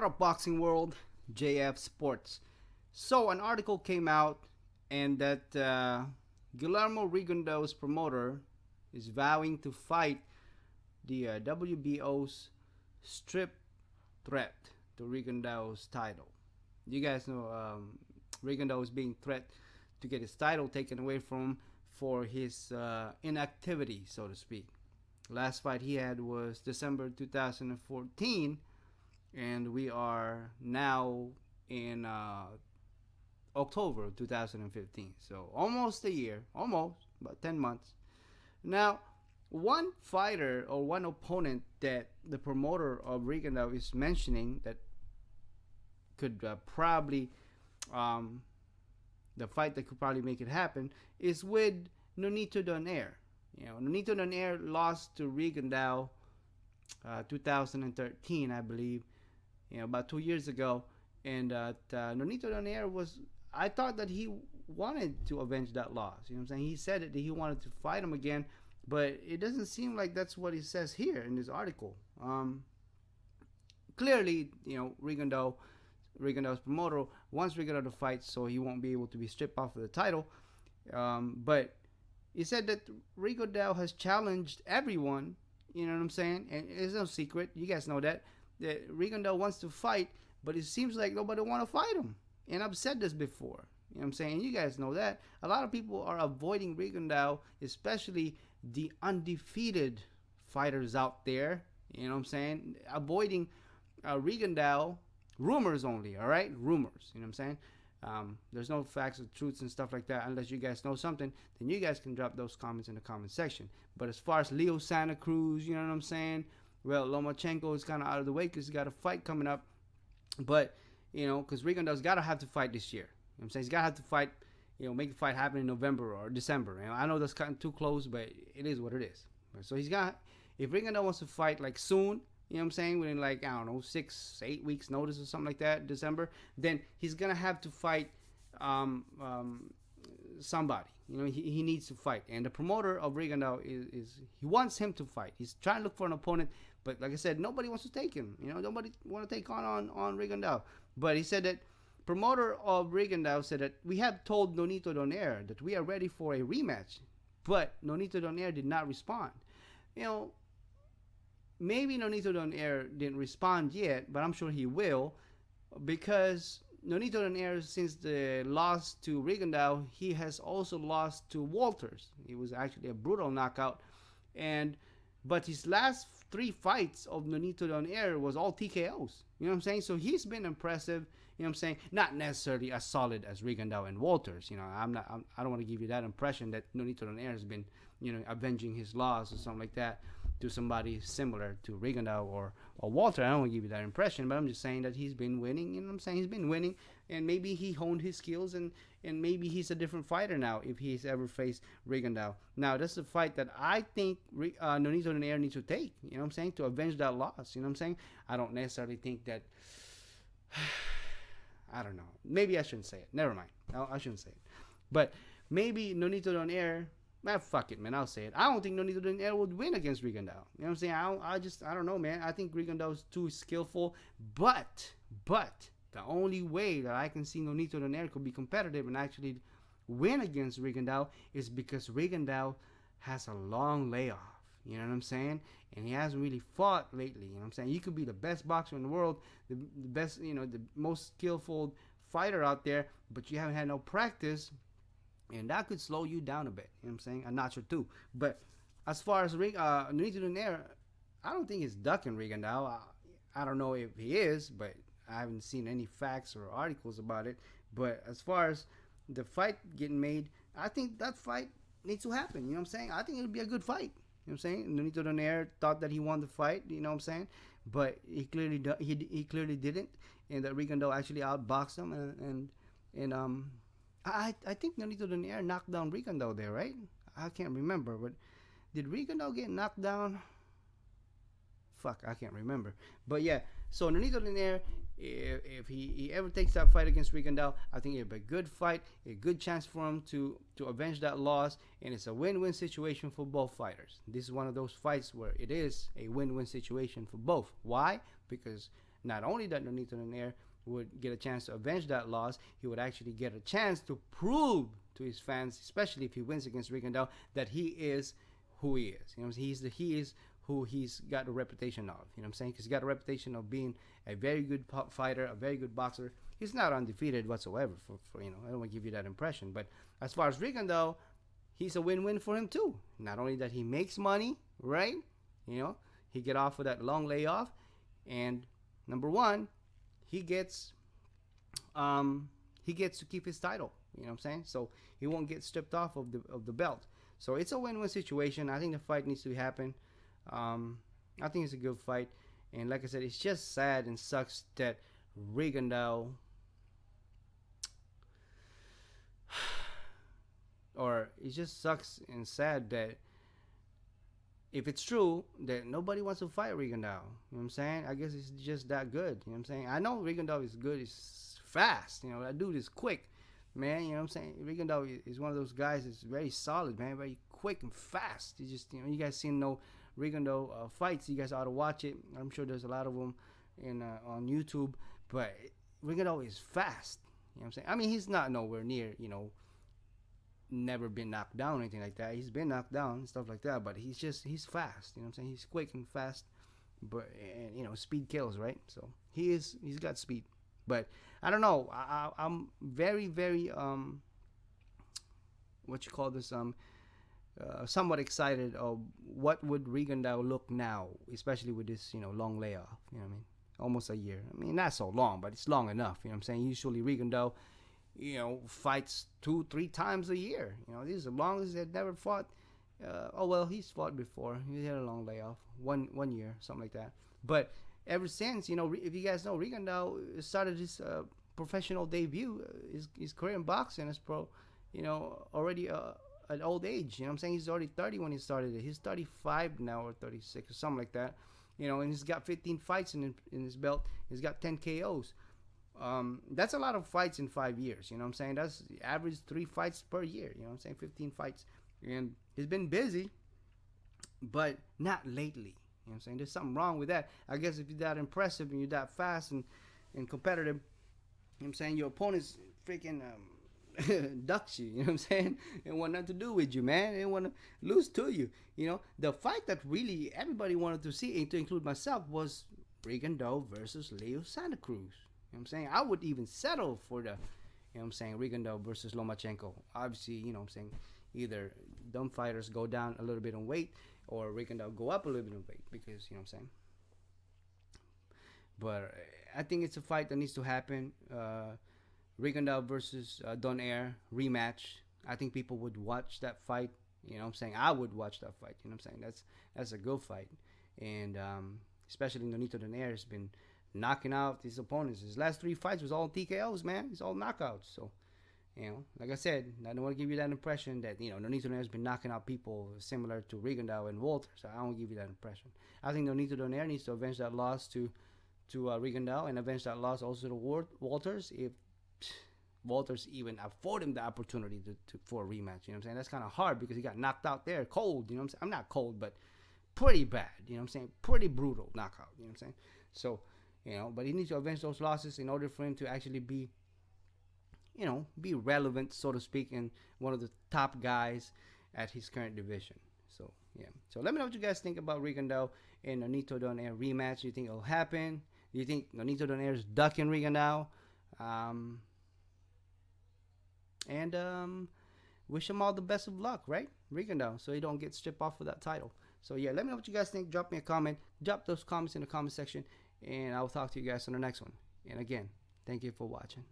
up, boxing world? JF Sports. So, an article came out, and that Guillermo Rigondeaux's promoter is vowing to fight the WBO's strip threat to Rigondeaux's title. You guys know Rigondeaux is being threatened to get his title taken away from him for his inactivity, so to speak. Last fight he had was December 2014, and we are now in October 2015. So almost a year, almost about 10 months. Now, one fighter or one opponent that the promoter of Rigondeaux is mentioning that could probably the fight that could probably make it happen is with Nonito Donaire. Nonito Donaire lost to Rigondeaux 2013, I believe, about 2 years ago. And Nonito Donaire was, I thought that he wanted to avenge that loss. You know what I'm saying? He said it, that he wanted to fight him again, but it doesn't seem like that's what he says here in this article. Clearly, Rigondeaux's promoter wants Rigondeaux to fight so he won't be able to be stripped off of the title. But he said that Rigondeaux has challenged everyone, you know what I'm saying? And it's no secret, you guys know that Rigondeaux wants to fight, but it seems like nobody want to fight him. And I've said this before, you know what I'm saying? You guys know that. A lot of people are avoiding Rigondeaux, especially the undefeated fighters out there, you know what I'm saying? Avoiding Rigondeaux, rumors only, all right? Rumors, you know what I'm saying? There's no facts or truths and stuff like that unless you guys know something. Then you guys can drop those comments in the comment section. But as far as Leo Santa Cruz, you know what I'm saying? Well, Lomachenko is kind of out of the way because he's got a fight coming up. But, because Rigondeaux's got to have to fight this year. You know what I'm saying? He's got to have to fight, make the fight happen in November or December. I know that's cutting too close, but it is what it is. So he's got, if Rigondeaux wants to fight like soon, you know what I'm saying, within 6-8 weeks notice or something like that, December, then he's going to have to fight somebody. He needs to fight. And the promoter of Rigondeaux is he wants him to fight. He's trying to look for an opponent, but like I said, nobody wants to take him. Nobody want to take on Rigondeaux. But he said that promoter of Rigondeaux said that we have told Nonito Donaire that we are ready for a rematch, but Nonito Donaire did not respond. Maybe Nonito Donaire didn't respond yet, but I'm sure he will, because Nonito Donaire, since the loss to Rigondeaux, he has also lost to Walters. It was actually a brutal knockout, but his last 3 fights of Nonito Donaire was all TKOs. You know what I'm saying? So he's been impressive. You know what I'm saying? Not necessarily as solid as Rigondeaux and Walters. I don't want to give you that impression that Nonito Donaire has been, avenging his loss or something like that to somebody similar to Rigondeaux or Walter. I don't want to give you that impression, but I'm just saying that he's been winning. You know what I'm saying? He's been winning, and maybe he honed his skills, and maybe he's a different fighter now if he's ever faced Rigondeaux. Now, that's a fight that I think Nonito Donaire needs to take, you know what I'm saying, to avenge that loss. You know what I'm saying? I don't necessarily think that... I don't know. Maybe I shouldn't say it. Never mind. I shouldn't say it. But maybe Nonito Donaire... fuck it, man. I'll say it. I don't think Nonito Donaire would win against Rigondeaux. You know what I'm saying? I don't know, man. I think Rigondeaux is too skillful. But the only way that I can see Nonito Donaire could be competitive and actually win against Rigondeaux is because Rigondeaux has a long layoff. You know what I'm saying? And he hasn't really fought lately. You know what I'm saying? You could be the best boxer in the world, the best, the most skillful fighter out there, but you haven't had no practice. And that could slow you down a bit. You know what I'm saying? A notch or two. But as far as Nonito Donaire, I don't think he's ducking Rigondeaux. I don't know if he is, but I haven't seen any facts or articles about it. But as far as the fight getting made, I think that fight needs to happen. You know what I'm saying? I think it would be a good fight. You know what I'm saying? Nonito Donaire thought that he won the fight. You know what I'm saying? But he clearly didn't. And that Rigondeaux actually outboxed him. I think Nonito Donaire knocked down Rigondeaux there, right? I can't remember, but did Rigondeaux get knocked down? Fuck, I can't remember. But yeah, so Nonito Donaire, if he ever takes that fight against Rigondeaux, I think it'll be a good fight, a good chance for him to avenge that loss, and it's a win-win situation for both fighters. This is one of those fights where it is a win-win situation for both. Why? Because not only that Nonito Donaire would get a chance to avenge that loss, he would actually get a chance to prove to his fans, especially if he wins against Rigondeaux, that he is who he is. You know, he is who he's got a reputation of. You know what I'm saying? Because he's got a reputation of being a very good fighter, a very good boxer. He's not undefeated whatsoever. For you know, I don't want to give you that impression. But as far as Rigondeaux, he's a win-win for him too. Not only that he makes money, right? You know, he get off of that long layoff, and number one, he gets to keep his title. You know what I'm saying? So he won't get stripped off of the belt. So it's a win-win situation. I think the fight needs to happen. I think it's a good fight, and like I said, it's just sad and sucks that Rigondeaux, or it just sucks and sad that if it's true that nobody wants to fight Rigondeaux. You know what I'm saying? I guess it's just that good. You know what I'm saying? I know Rigondeaux is good. He's fast. You know, that dude is quick, man. You know what I'm saying? Rigondeaux is one of those guys that's very solid, man. Very quick and fast. You just, you know, you guys seen no Rigondeaux fights. You guys ought to watch it. I'm sure there's a lot of them on YouTube. But Rigondeaux is fast. You know what I'm saying? I mean, he's not nowhere near, you know, never been knocked down or anything like that. He's been knocked down and stuff like that, but he's fast. You know what I'm saying? He's quick and fast, but and you know, speed kills, right? So he's got speed. But I don't know. I'm very what you call this somewhat excited of what would Rigondeaux look now, especially with this, you know, long layoff. You know what I mean? Almost a year. I mean, not so long, but it's long enough. You know what I'm saying? Usually Rigondeaux, you know, fights 2-3 times a year. You know, this is the longest they've never fought. Oh well, he's fought before. He had a long layoff, one year, something like that. But ever since, you know, if you guys know, Rigondeaux started his professional debut, his career in boxing as pro, you know, already at old age. You know what I'm saying? He's already 30 when he started it. He's 35 now, or 36 or something like that. You know, and he's got 15 fights in his belt. He's got 10 KOs. That's a lot of fights in 5 years. You know what I'm saying? That's average 3 fights per year. You know what I'm saying? 15 fights. And he's been busy, but not lately. You know what I'm saying? There's something wrong with that. I guess if you're that impressive and you're that fast and competitive, you know what I'm saying, your opponent's freaking ducks you, you know what I'm saying? They want nothing to do with you, man. They want to lose to you. You know, the fight that really everybody wanted to see, to include myself, was Rigondeaux versus Leo Santa Cruz. You know what I'm saying? I would even settle for the, you know what I'm saying, Rigondeaux versus Lomachenko. Obviously, you know what I'm saying, either them fighters go down a little bit in weight or Rigondeaux go up a little bit in weight, because, you know what I'm saying. But I think it's a fight that needs to happen. Rigondeaux versus Donaire rematch. I think people would watch that fight. You know what I'm saying? I would watch that fight. You know what I'm saying? That's a good fight. And especially Nonito Donaire has been knocking out his opponents. His last 3 fights was all TKOs, man. It's all knockouts. So, you know, like I said, I don't want to give you that impression that, you know, Nonito Donaire has been knocking out people similar to Rigondeaux and Walters. So I don't give you that impression. I think Nonito Donaire needs to avenge that loss to Rigondeaux, and avenge that loss also to Walters, if Walters even afford him the opportunity for a rematch. You know what I'm saying? That's kind of hard because he got knocked out there cold. You know what I'm saying? I'm not cold, but pretty bad. You know what I'm saying? Pretty brutal knockout. You know what I'm saying? So, you know, but he needs to avenge those losses in order for him to actually be, you know, be relevant, so to speak, and one of the top guys at his current division. So, yeah. So let me know what you guys think about Rigondeaux and Nonito Donaire rematch. Do you think it'll happen? Do you think Nonito Donaire is ducking Rigondeaux? And wish him all the best of luck, right? Rigondeaux, so he don't get stripped off of that title. So yeah, let me know what you guys think. Drop me a comment. Drop those comments in the comment section, and I'll talk to you guys on the next one. And again, thank you for watching.